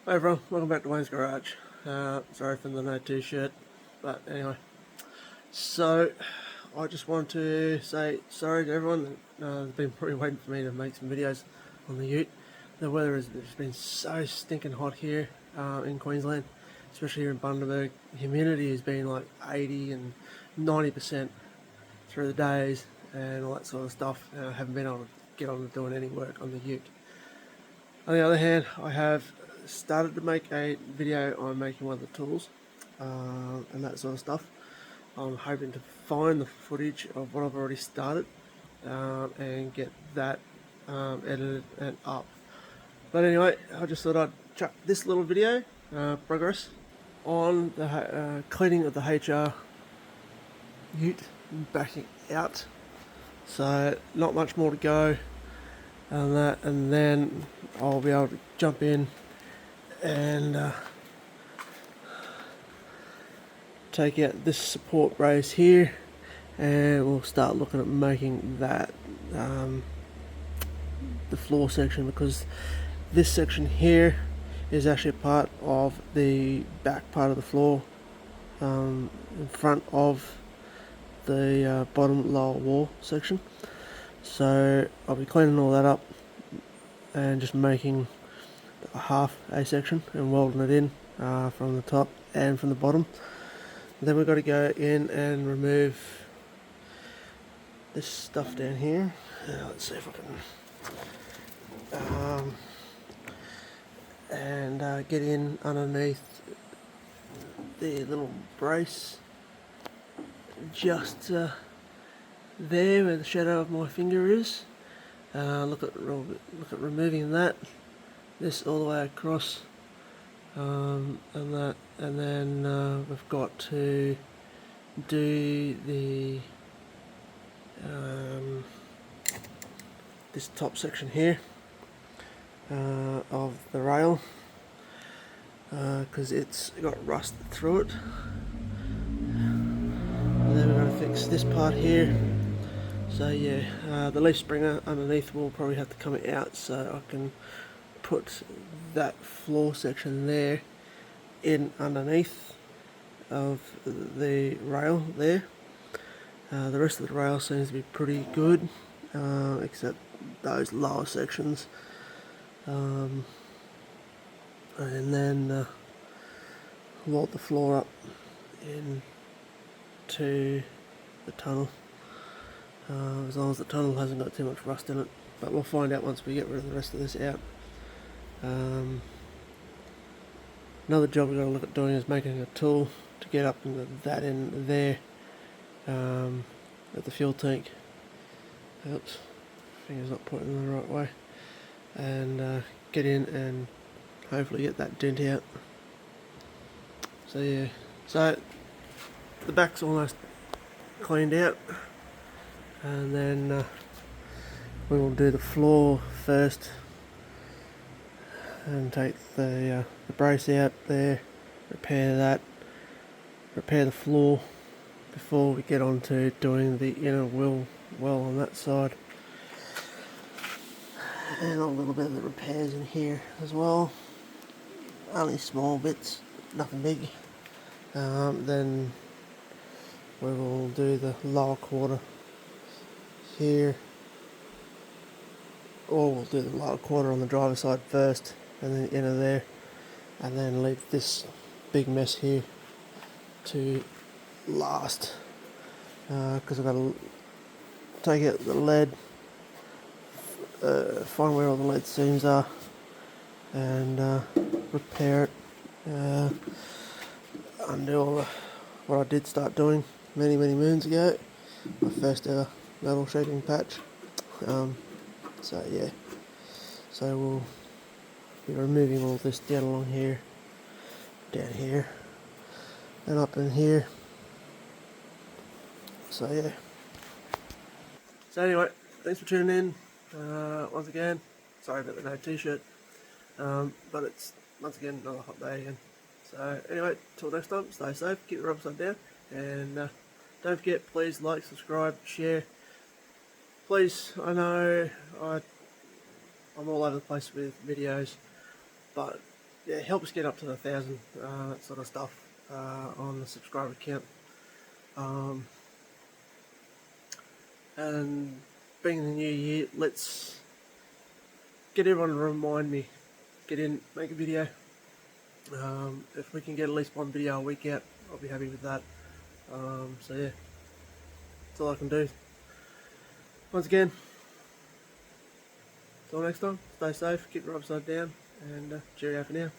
Hi everyone, welcome back to Wayne's Garage. Sorry for the no t-shirt, but anyway. So, I just wanted to say sorry to everyone that has been probably waiting for me to make some videos on the ute. The weather has just been so stinking hot here in Queensland, especially here in Bundaberg. The humidity has been like 80 and 90% through the days and all that sort of stuff. I haven't been able to get on to doing any work on the ute. On the other hand, I have started to make a video on making one of the tools and that sort of stuff. I'm hoping to find the footage of what I've already started and get that edited and up. But anyway, I just thought I'd chuck this little video progress on the cleaning of the HR ute and backing out. So not much more to go on that, and then I'll be able to jump in and take out this support brace here, and we'll start looking at making that the floor section, because this section here is actually a part of the back part of the floor in front of the bottom lower wall section. So I'll be cleaning all that up and just making a half A section and welding it in from the top and from the bottom. Then we've got to go in and remove this stuff down here. Let's see if I can and get in underneath the little brace just there where the shadow of my finger is. Look at removing that, this all the way across, and that, and then we've got to do the this top section here of the rail, because it's got rust through it. And then we're going to fix this part here. So yeah, the leaf springer underneath will probably have to come out, so I can put that floor section there in underneath of the rail there. The rest of the rail seems to be pretty good, except those lower sections. And then weld the floor up into the tunnel, as long as the tunnel hasn't got too much rust in it, but we'll find out once we get rid of the rest of this out. Another job we've got to look at doing is making a tool to get up into that in there at the fuel tank. Oops, finger's not pointing in the right way. And get in and hopefully get that dent out. So yeah, so the back's almost cleaned out, and then we will do the floor first and take the brace out there, repair that, repair the floor before we get on to doing the inner well on that side, and a little bit of the repairs in here as well, only small bits, nothing big. Then we will do the lower quarter here, or we'll do the lower quarter on the driver's side first and then inner there, and then leave this big mess here to last, because I've got to take out the lead, find where all the lead seams are, and repair it, undo all what I did start doing many moons ago, my first ever metal shaping patch. So yeah, so we'll be removing all this down along here, down here, and up in here. So yeah. So anyway, thanks for tuning in. Once again, sorry about the no t-shirt, but it's once again another hot day again. So anyway, till next time, stay safe, keep the rubber side down, and don't forget, please like, subscribe, share. Please, I know I'm all over the place with videos, but yeah, help us get up to the 1,000, that sort of stuff, on the subscriber count. And being the new year, let's get everyone to remind me, get in, make a video. If we can get at least one video a week out, I'll be happy with that. So yeah, that's all I can do. Once again, till next time, stay safe, keep your upside down, and cheerio for now.